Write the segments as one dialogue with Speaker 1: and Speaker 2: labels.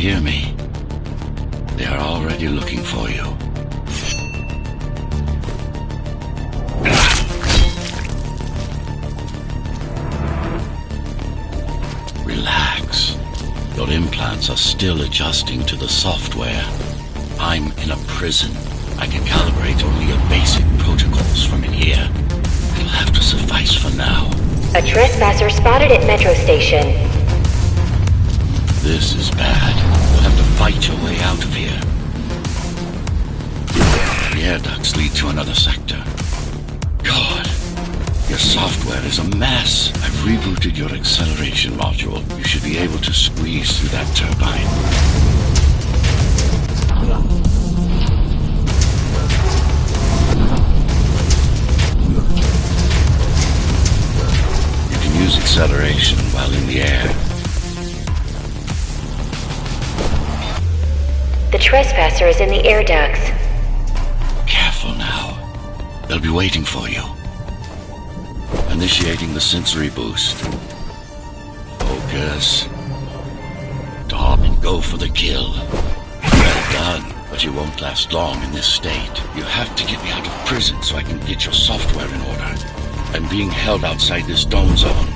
Speaker 1: hear me? They are already looking for you. Relax. Your implants are still adjusting to the software. I'm in a prison. I can calibrate only your basic protocols from in here. It'll have to suffice for now.
Speaker 2: A trespasser spotted at Metro Station.
Speaker 1: This is bad. You'll have to fight your way out of here. The air ducts lead to another sector. God, your software is a mess. I've rebooted your acceleration module. You should be able to squeeze through that turbine. You can use acceleration while in the air.
Speaker 2: The trespasser is in the air ducts.
Speaker 1: Careful now. They'll be waiting for you. Initiating the sensory boost. Focus. Stop and go for the kill. Well done, but you won't last long in this state. You have to get me out of prison so I can get your software in order. I'm being held outside this dome zone.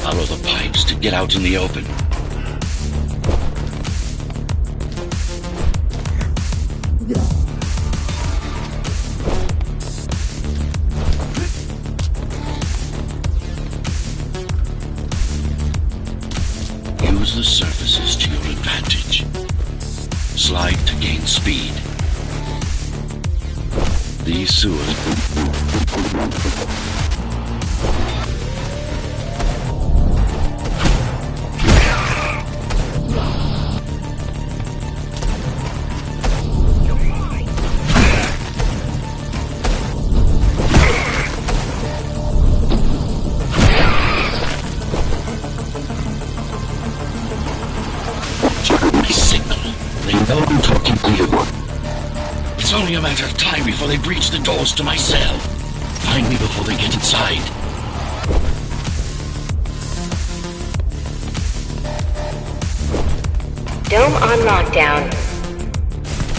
Speaker 1: Follow the pipes to get out in the open. Use the surfaces to your advantage. Slide to gain speed. These sewers... I'm talking to you. It's only a matter of time before they breach the doors to my cell. Find me before they get inside.
Speaker 2: Dome on lockdown.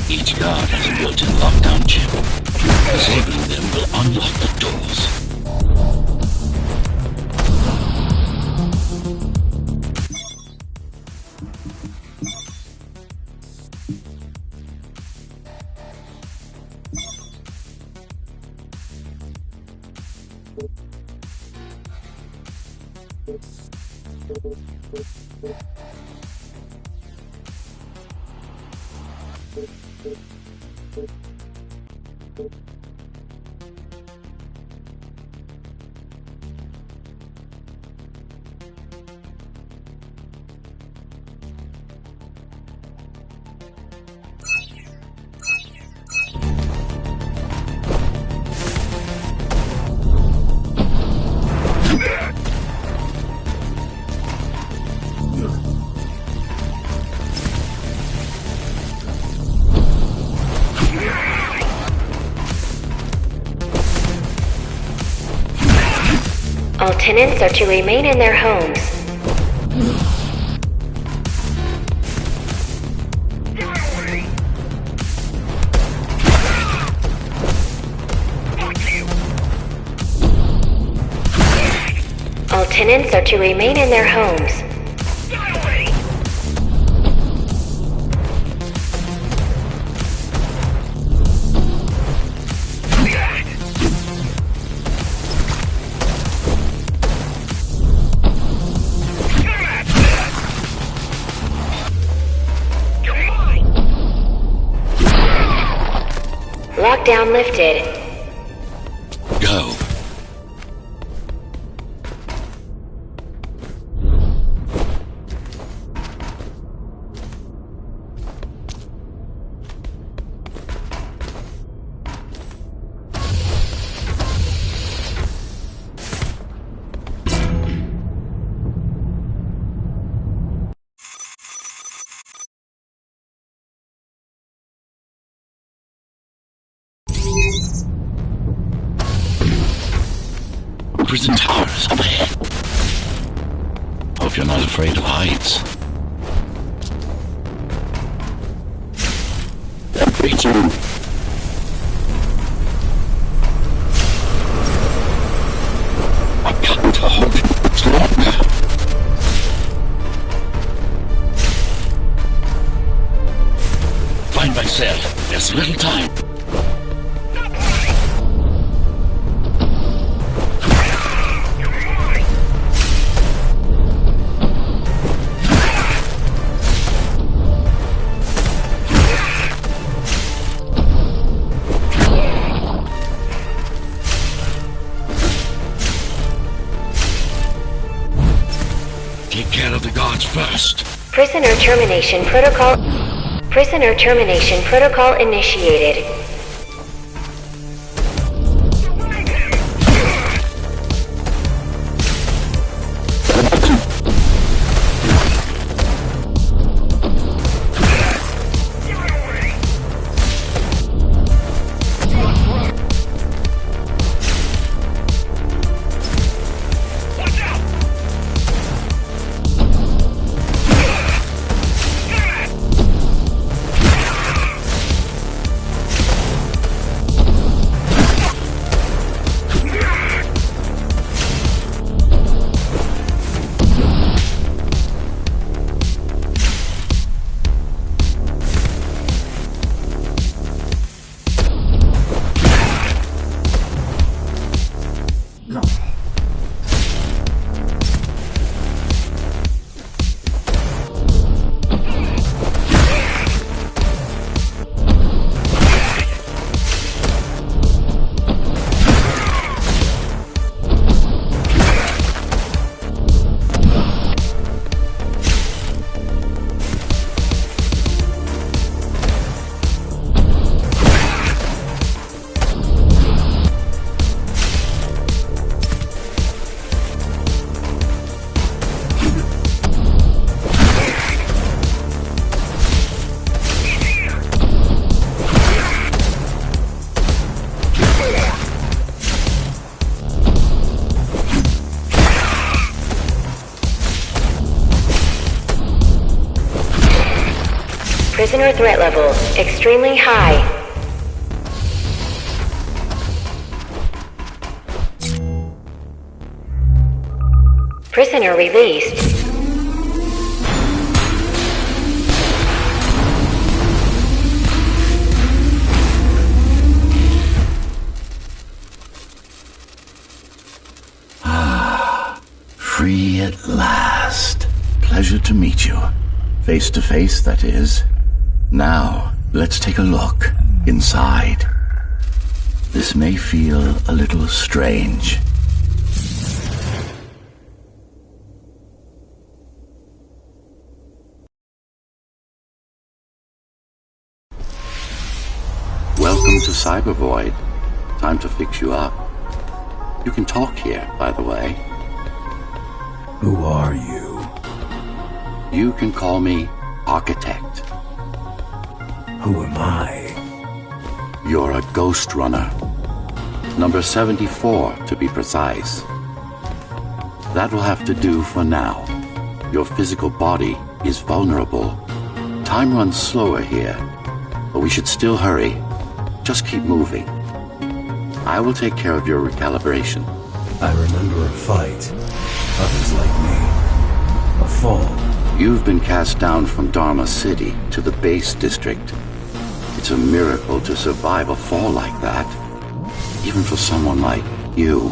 Speaker 1: Each guard has a built-in lockdown chip. Disabling them will unlock the doors.
Speaker 2: All tenants are to remain in their homes. All tenants are to remain in their homes. Lockdown lifted.
Speaker 1: Go. Prison towers up ahead. Hope you're not afraid of heights. Breaching. I can't hold it much longer. Find my cell. There's little time. Take care of the guards first.
Speaker 2: Prisoner termination protocol initiated. Prisoner threat level extremely high. Prisoner released.
Speaker 1: Free at last. Pleasure to meet you. Face to face, that is. Now, let's take a look inside. This may feel a little strange. Welcome to Cybervoid. Time to fix you up. You can talk here, by the way.
Speaker 3: Who are you?
Speaker 1: You can call me Architect.
Speaker 3: Who am I?
Speaker 1: You're a Ghost Runner. Number 74, to be precise. That will have to do for now. Your physical body is vulnerable. Time runs slower here, but we should still hurry. Just keep moving. I will take care of your recalibration.
Speaker 3: I remember a fight. Others like me. A fall.
Speaker 1: You've been cast down from Dharma City to the base district. It's a miracle to survive a fall like that. Even for someone like you.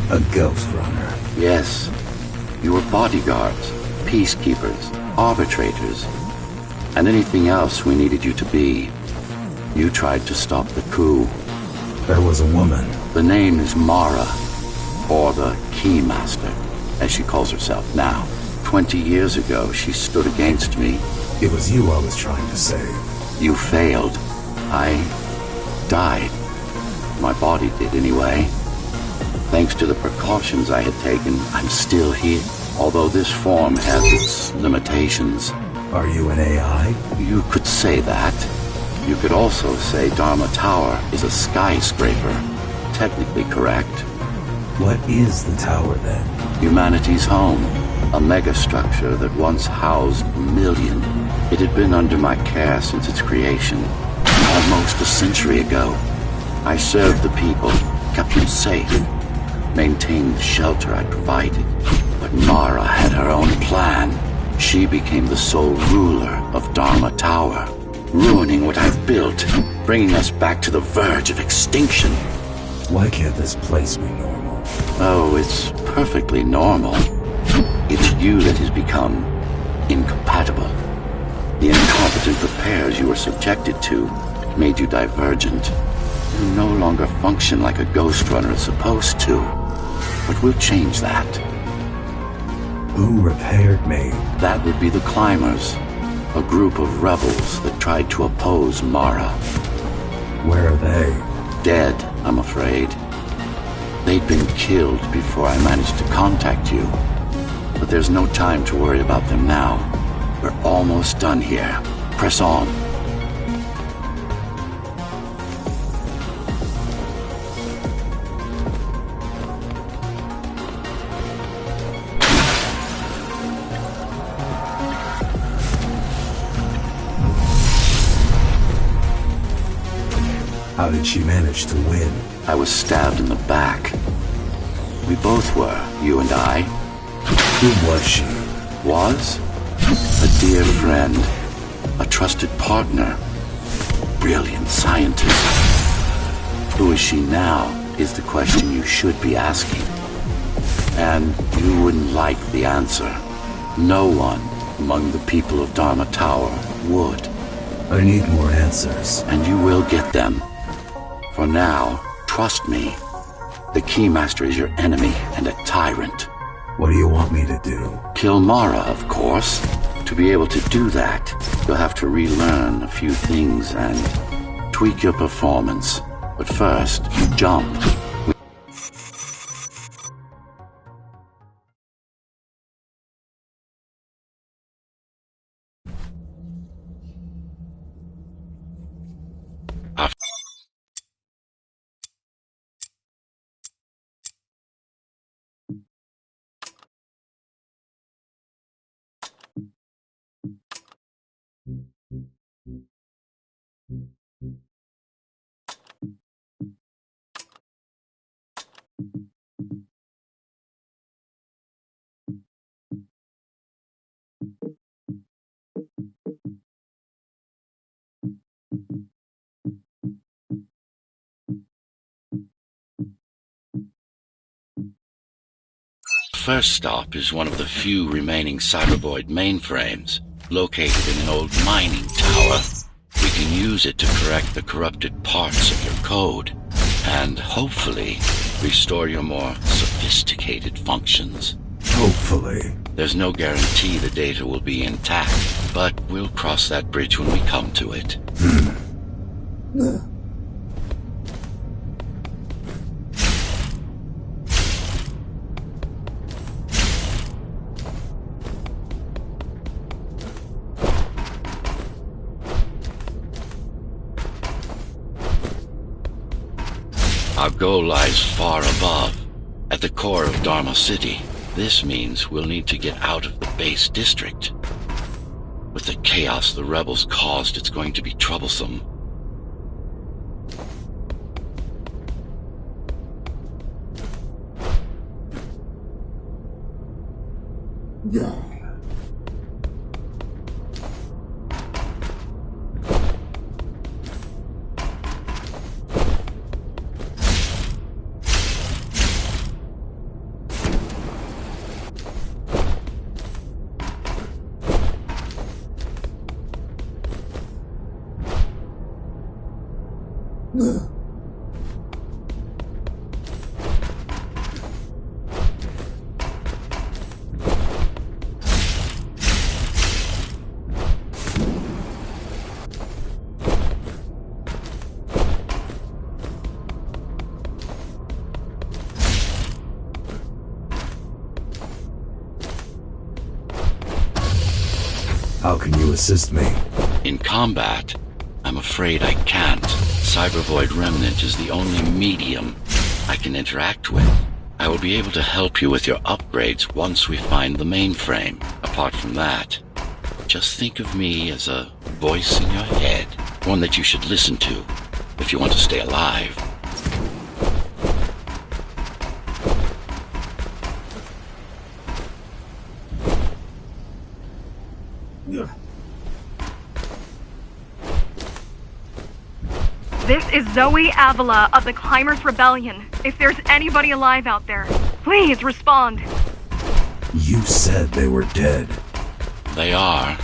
Speaker 3: A ghost runner.
Speaker 1: Yes. You were bodyguards, peacekeepers, arbitrators, and anything else we needed you to be. You tried to stop the coup.
Speaker 3: There was a woman.
Speaker 1: The name is Mara, or the Keymaster, as she calls herself now. 20 years ago, she stood against me.
Speaker 3: It was you I was trying to save.
Speaker 1: You failed. I died. My body did anyway. Thanks to the precautions I had taken, I'm still here. Although this form has its limitations.
Speaker 3: Are you an AI?
Speaker 1: You could say that. You could also say Dharma Tower is a skyscraper. Technically correct.
Speaker 3: What is the tower then?
Speaker 1: Humanity's home. A megastructure that once housed a million. It had been under my care since its creation. Almost a century ago. I served the people, kept them safe, maintained the shelter I provided. But Mara had her own plan. She became the sole ruler of Dharma Tower, ruining what I've built, bringing us back to the verge of extinction.
Speaker 3: Why can't this place be normal?
Speaker 1: Oh, it's perfectly normal. It's you that has become incompatible. The incompetent repairs you were subjected to made you divergent. You no longer function like a ghost runner is supposed to. But we'll change that.
Speaker 3: Who repaired me?
Speaker 1: That would be the Climbers, a group of rebels that tried to oppose Mara.
Speaker 3: Where are they?
Speaker 1: Dead, I'm afraid. They'd been killed before I managed to contact you. But there's no time to worry about them now. We're almost done here. Press on.
Speaker 3: How did she manage to win?
Speaker 1: I was stabbed in the back. We both were, you and I.
Speaker 3: Who was she?
Speaker 1: Was? A dear friend. A trusted partner. Brilliant scientist. Who is she now is the question you should be asking. And you wouldn't like the answer. No one among the people of Dharma Tower would.
Speaker 3: I need more answers.
Speaker 1: And you will get them. For now, trust me. The Keymaster is your enemy and a tyrant.
Speaker 3: What do you want me to do?
Speaker 1: Kill Mara, of course. To be able to do that, you'll have to relearn a few things and tweak your performance. But first, jump. First stop is one of the few remaining Cybervoid mainframes, located in an old mining tower. We can use it to correct the corrupted parts of your code, and hopefully restore your more sophisticated functions.
Speaker 3: Hopefully.
Speaker 1: There's no guarantee the data will be intact, but we'll cross that bridge when we come to it. Our goal lies far above, at the core of Dharma City. This means we'll need to get out of the base district. With the chaos the rebels caused, it's going to be troublesome.
Speaker 3: How can you assist me?
Speaker 1: In combat, I'm I'm afraid I can't. Cybervoid Remnant is the only medium I can interact with. I will be able to help you with your upgrades once we find the mainframe. Apart from that, just think of me as a voice in your head, one that you should listen to if you want to stay alive.
Speaker 4: This is Zoe Avila of the Climbers Rebellion. If there's anybody alive out there, please respond.
Speaker 3: You said they were dead.
Speaker 1: They are,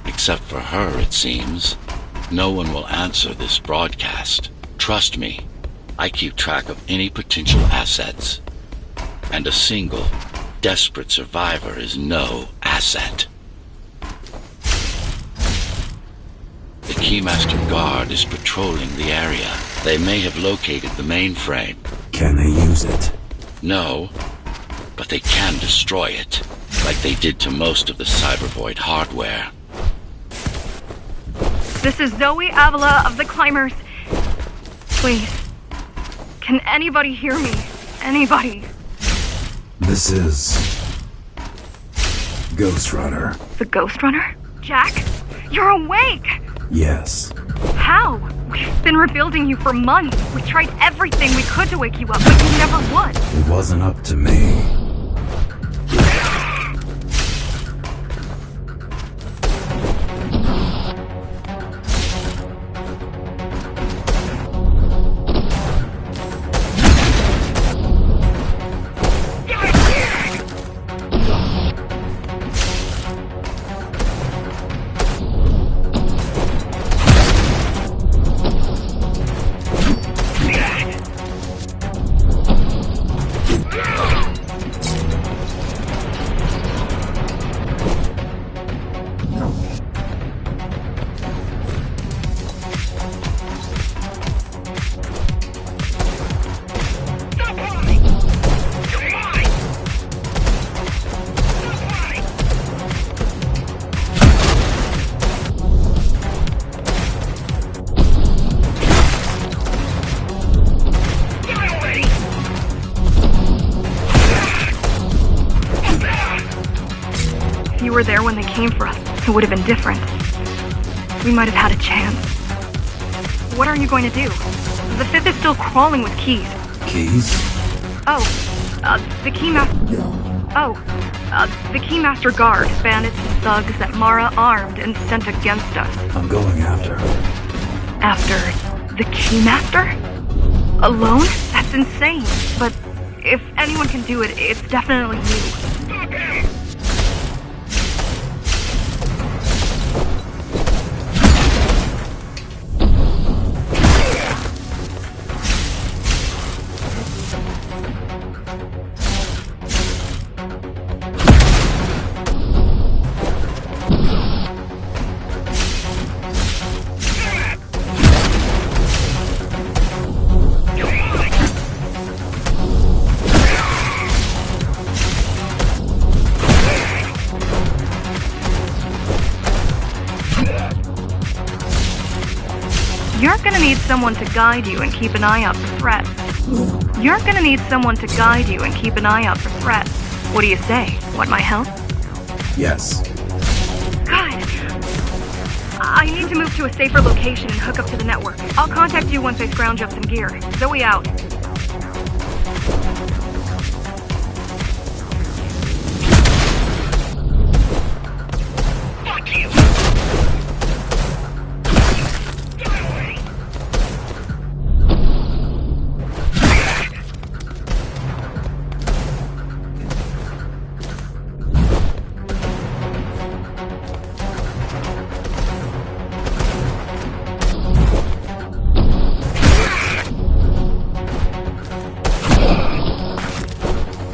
Speaker 1: except for her, it seems. No one will answer this broadcast. Trust me, I keep track of any potential assets. And a single, desperate survivor is no asset. The Keymaster Guard is patrolling the area. They may have located the mainframe.
Speaker 3: Can they use it?
Speaker 1: No, but they can destroy it, like they did to most of the Cybervoid hardware.
Speaker 4: This is Zoe Avila of the Climbers. Please, can anybody hear me? Anybody?
Speaker 3: This is... Ghost Runner.
Speaker 4: The Ghost Runner? Jack? You're awake!
Speaker 3: Yes.
Speaker 4: How? We've been rebuilding you for months. We tried everything we could to wake you up, but you never would.
Speaker 3: It wasn't up to me.
Speaker 4: If you were there when they came for us, it would have been different. We might have had a chance. What are you going to do? The Fifth is still crawling with keys.
Speaker 3: Keys?
Speaker 4: The Keymaster Guard, bandits and thugs that Mara armed and sent against us.
Speaker 3: I'm going after her.
Speaker 4: After the Keymaster? Alone? That's insane. But if anyone can do it, it's definitely you. You're gonna need someone to guide you and keep an eye out for threats. What do you say? Want my help?
Speaker 3: Yes.
Speaker 4: Good. I need to move to a safer location and hook up to the network. I'll contact you once I scrounge up some gear. Zoe out. Fuck you!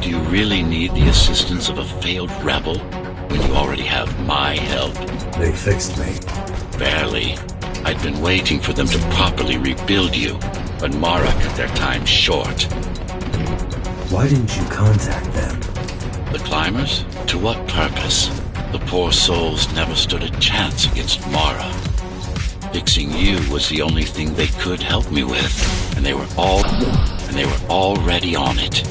Speaker 1: Do you really need the assistance of a failed rebel when you already have my help?
Speaker 3: They fixed me.
Speaker 1: Barely. I'd been waiting for them to properly rebuild you, but Mara cut their time short.
Speaker 3: Why didn't you contact them?
Speaker 1: The climbers? To what purpose? The poor souls never stood a chance against Mara. Fixing you was the only thing they could help me with, and they were already on it.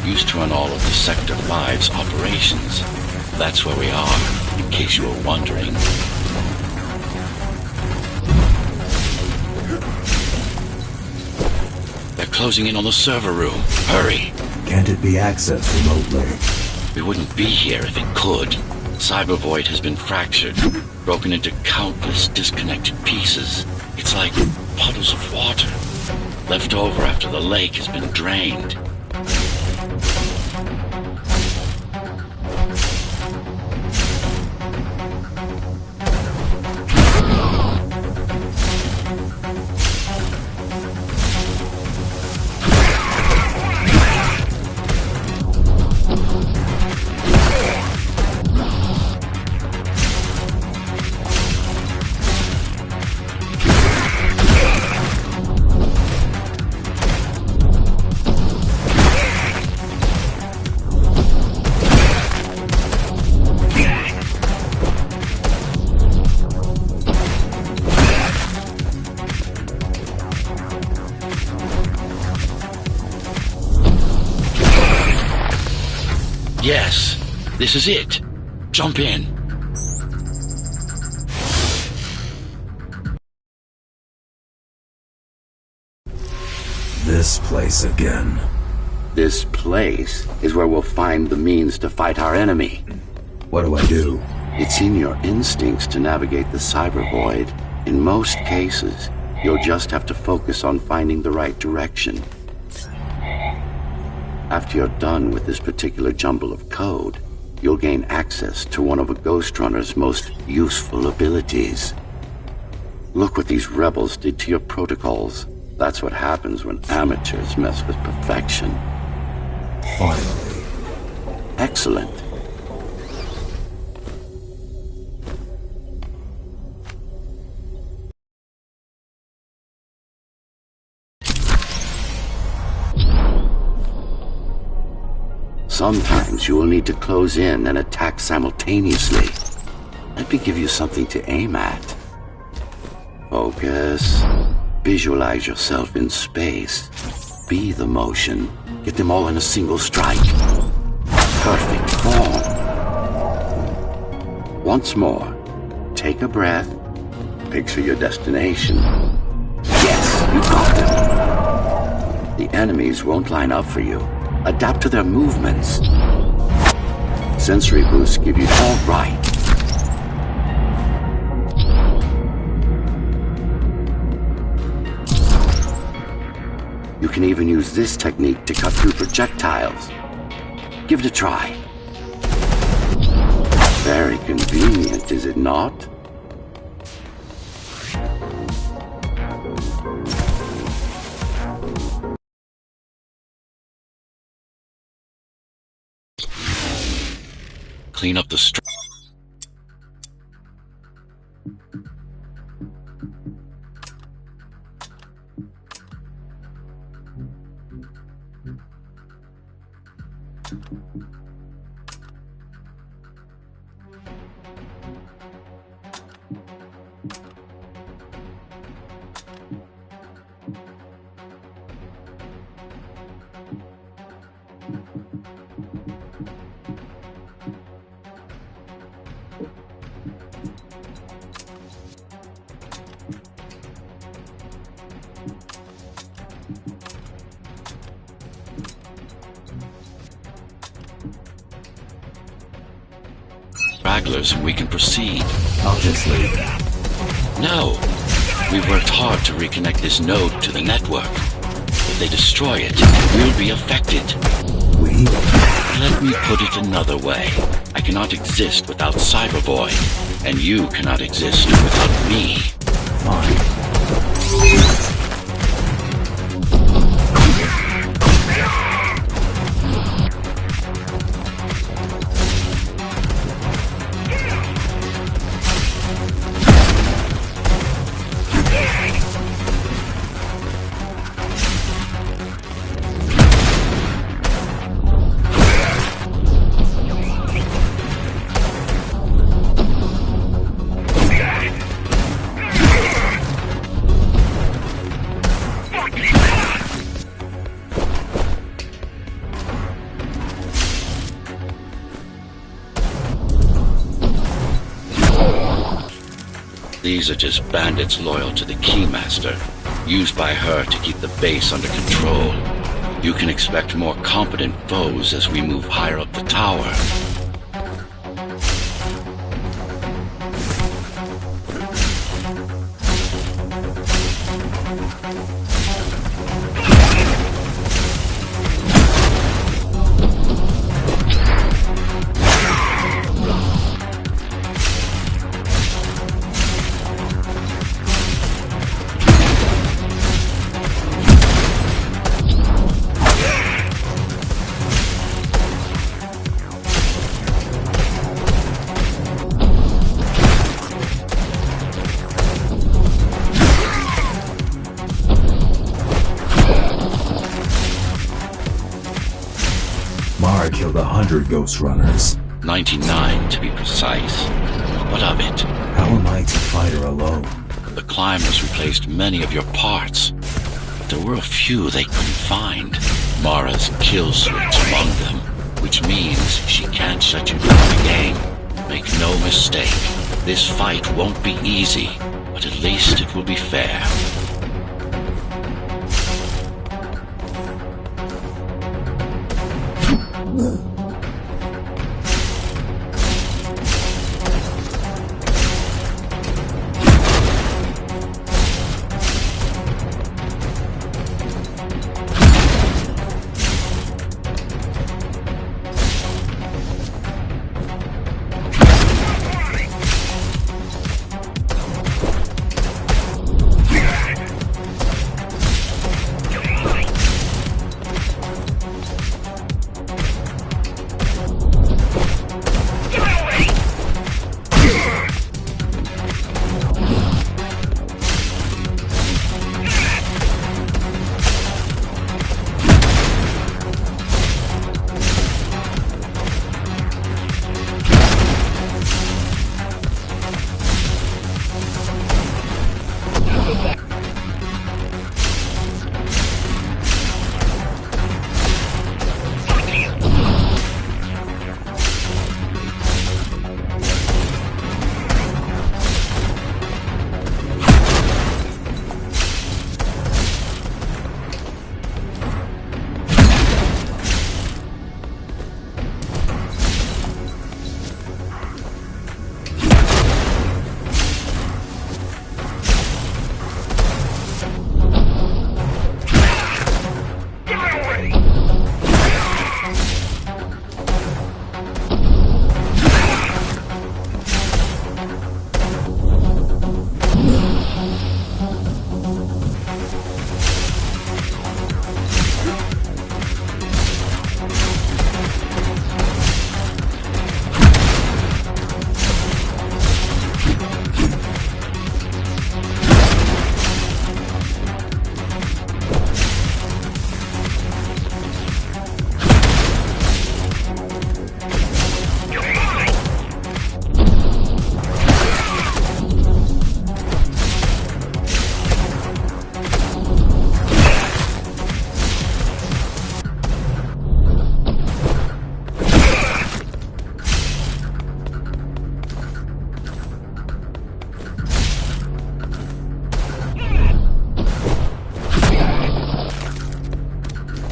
Speaker 1: Used to run all of the Sector 5's operations. That's where we are, in case you were wondering. They're closing in on the server room. Hurry!
Speaker 3: Can't it be accessed remotely?
Speaker 1: We wouldn't be here if it could. Cyber Void has been fractured, broken into countless disconnected pieces. It's like puddles of water, left over after the lake has been drained. Yes, this is it. Jump in.
Speaker 3: This place again.
Speaker 1: This place is where we'll find the means to fight our enemy.
Speaker 3: What do I do?
Speaker 1: It's in your instincts to navigate the cyber void. In most cases, you'll just have to focus on finding the right direction. After you're done with this particular jumble of code, you'll gain access to one of a Ghost Runner's most useful abilities. Look what these rebels did to your protocols. That's what happens when amateurs mess with perfection.
Speaker 3: Finally.
Speaker 1: Excellent. Sometimes you will need to close in and attack simultaneously. Let me give you something to aim at. Focus. Visualize yourself in space. Be the motion. Get them all in a single strike. Perfect form. Once more, take a breath. Picture your destination. Yes, you got them. The enemies won't line up for you. Adapt to their movements. Sensory boosts give you all right. You can even use this technique to cut through projectiles. Give it a try. Very convenient, is it not? Clean up the stragglers and we can proceed.
Speaker 3: I'll just leave.
Speaker 1: No. We've worked hard to reconnect this node to the network. If they destroy it, we'll be affected.
Speaker 3: We?
Speaker 1: Let me put it another way. I cannot exist without Cyber Void, and you cannot exist without me.
Speaker 3: Fine.
Speaker 1: These are just bandits loyal to the Keymaster, used by her to keep the base under control. You can expect more competent foes as we move higher up the tower.
Speaker 3: Mara killed 100 Ghost Runners.
Speaker 1: 99 to be precise. What of it?
Speaker 3: How am I to fight her alone?
Speaker 1: The climbers replaced many of your parts, but there were a few they couldn't find. Mara's kill switch among them, which means she can't shut you down again. Make no mistake, this fight won't be easy, but at least it will be fair.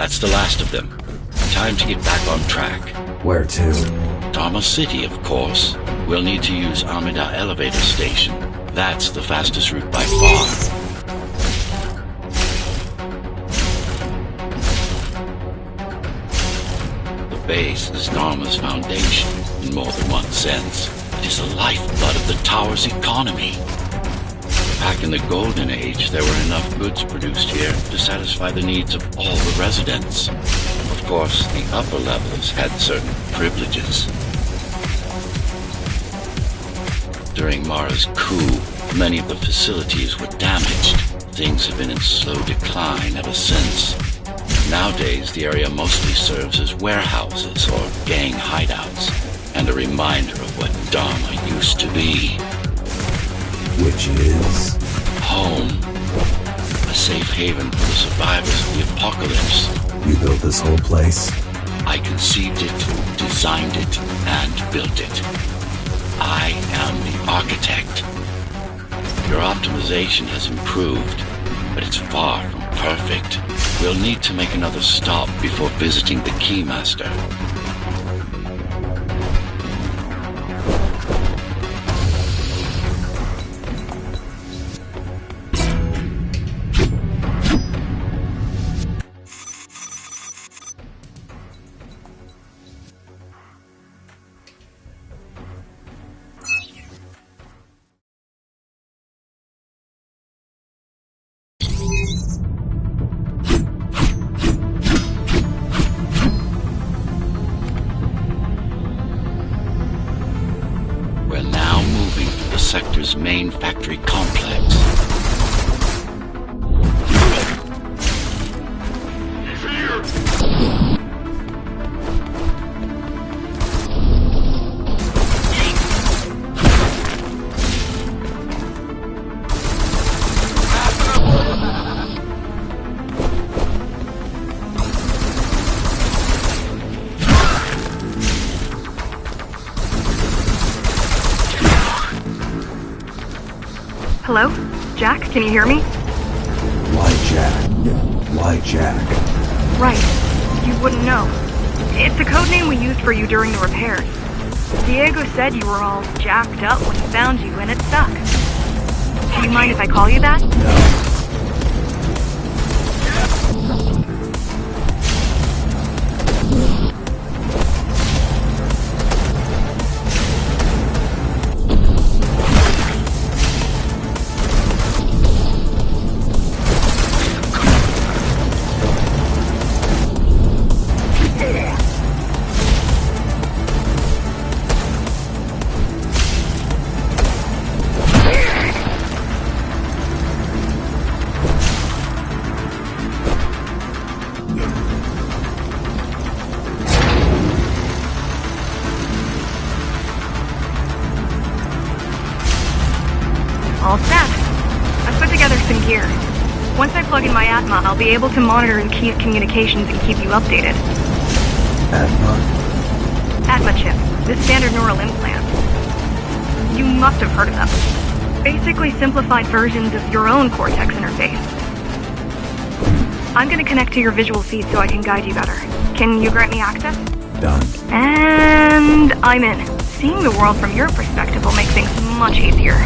Speaker 1: That's the last of them. Time to get back on track.
Speaker 3: Where to?
Speaker 1: Dharma City, of course. We'll need to use Amida Elevator Station. That's the fastest route by far. The base is Dharma's foundation, in more than one sense. It is the lifeblood of the tower's economy. Back in the Golden Age, there were enough goods produced here to satisfy the needs of all the residents. Of course, the upper levels had certain privileges. During Mara's coup, many of the facilities were damaged. Things have been in slow decline ever since. Nowadays, the area mostly serves as warehouses or gang hideouts, and a reminder of what Dharma used to be.
Speaker 3: Which is...
Speaker 1: Home. A safe haven for the survivors of the apocalypse.
Speaker 3: You built this whole place?
Speaker 1: I conceived it, designed it, and built it. I am the architect. Your optimization has improved, but it's far from perfect. We'll need to make another stop before visiting the Keymaster. Sector's main factory complex.
Speaker 4: Hello? Jack, can you hear me?
Speaker 3: Why Jack? Why Jack?
Speaker 4: Right. You wouldn't know. It's a code name we used for you during the repairs. Diego said you were all jacked up when he found you, and it stuck. Do you mind if I call you that?
Speaker 3: No.
Speaker 4: All set. I've put together some gear. Once I plug in my Atma, I'll be able to monitor the key's communications and keep you updated.
Speaker 3: Atma?
Speaker 4: Atma chip, the standard neural implant. You must have heard of them. Basically simplified versions of your own Cortex interface. I'm gonna connect to your visual feed so I can guide you better. Can you grant me access?
Speaker 3: Done.
Speaker 4: And I'm in. Seeing the world from your perspective will make things much easier.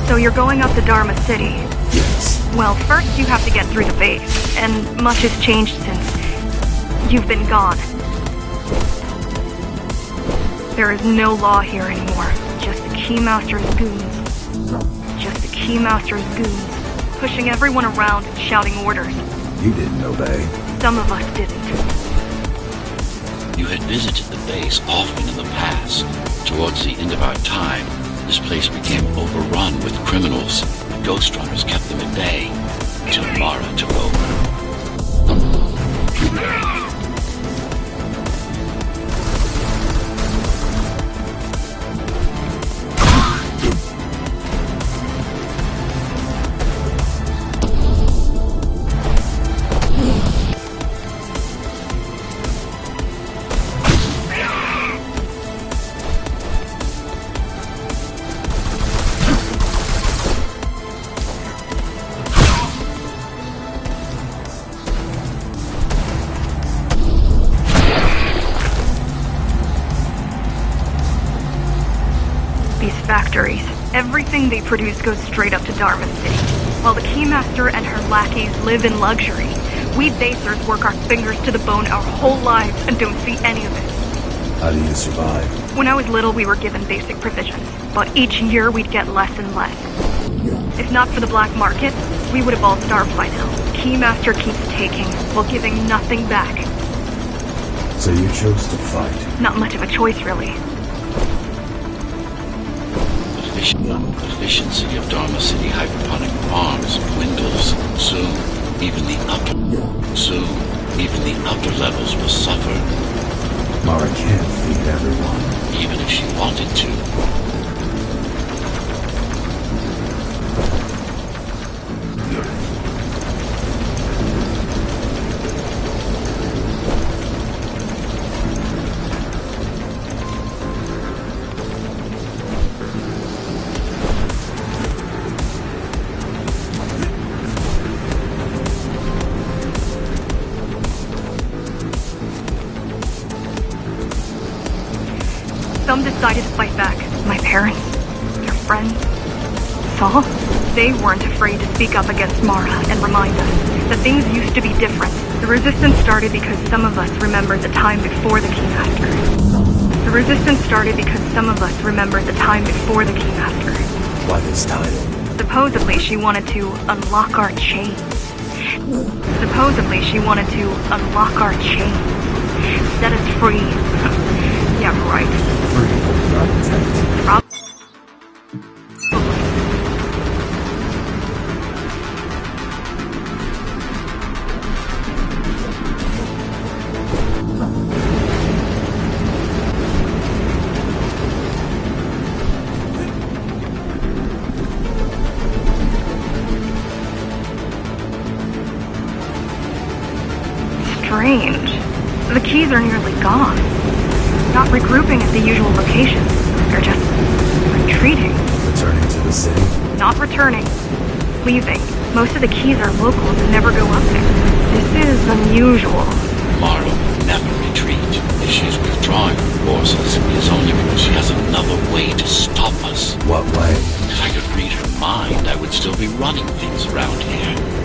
Speaker 4: So you're going up to Dharma City.
Speaker 3: Yes.
Speaker 4: Well, first you have to get through the base, and much has changed since you've been gone. There is no law here anymore. Just the Keymaster's goons. Just the Keymaster's goons, pushing everyone around and shouting orders.
Speaker 3: You didn't obey.
Speaker 4: Some of us didn't.
Speaker 1: You had visited the base often in the past. Towards the end of our time, this place became overrun with criminals. The Ghost Runners kept them at bay until Mara took over. Factories. Everything they produce goes straight up to Dharma City.
Speaker 4: While the Keymaster and her lackeys live in luxury, we basers work our fingers to the bone our whole lives and don't see any of it.
Speaker 3: How do you survive?
Speaker 4: When I was little, we were given basic provisions, but each year we'd get less and less. If not for the black market, we would have all starved by now. Keymaster keeps taking, while giving nothing back.
Speaker 3: So you chose to fight.
Speaker 4: Not much of a choice, really.
Speaker 1: Efficiency of Dharma City hydroponic farms dwindles. Soon, even the upper levels will suffer,
Speaker 3: Mara can't feed everyone.
Speaker 1: even if she wanted to.
Speaker 4: Some decided to fight back. My parents, their friends, Saul. They weren't afraid to speak up against Mara and remind us that things used to be different. The resistance started because some of us remembered the time before the Keymaster. The resistance started because some of us remembered the time before the Keymaster.
Speaker 3: Why this title?
Speaker 4: Supposedly she wanted to unlock our chains. Supposedly she wanted to unlock our chains. Set us free. Yeah, right.
Speaker 3: Free but protect.
Speaker 4: Prob- Strange. The keys are nearly gone. Not regrouping at the usual locations. They're just retreating.
Speaker 3: Returning to the city?
Speaker 4: Not returning. Leaving. Most of the keys are locals and never go up there. This is unusual.
Speaker 1: Mara will never retreat. If she's withdrawing her forces, it is only because she has another way to stop us.
Speaker 3: What way?
Speaker 1: If I could read her mind, I would still be running things around here.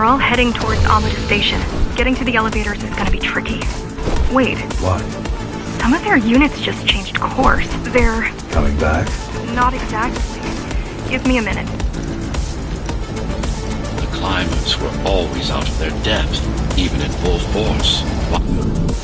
Speaker 4: all heading towards Amada Station. Getting to the elevators is gonna be tricky. Wait,
Speaker 3: What?
Speaker 4: some of their units just changed course. They're...
Speaker 3: Coming back?
Speaker 4: not exactly. Give me a minute.
Speaker 1: The climbers were always out of their depth, even at full force.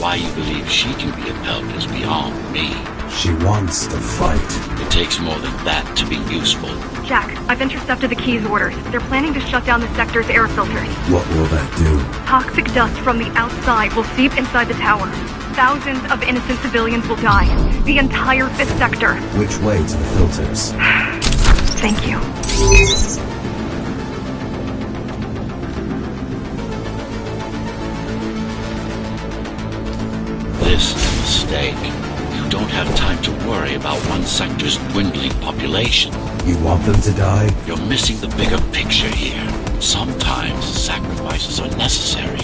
Speaker 1: Why you believe she can be of help is beyond me.
Speaker 3: She wants to fight.
Speaker 1: It takes more than that to be useful.
Speaker 4: Jack, I've intercepted the Key's orders. They're planning to shut down the sector's air filters.
Speaker 3: What will that do?
Speaker 4: Toxic dust from the outside will seep inside the tower. Thousands of innocent civilians will die. The entire 5th sector.
Speaker 3: Which way to the filters?
Speaker 4: Thank you.
Speaker 1: This is a mistake. You don't have time to worry about one sector's dwindling population.
Speaker 3: You want them to die?
Speaker 1: You're missing the bigger picture here. Sometimes sacrifices are necessary.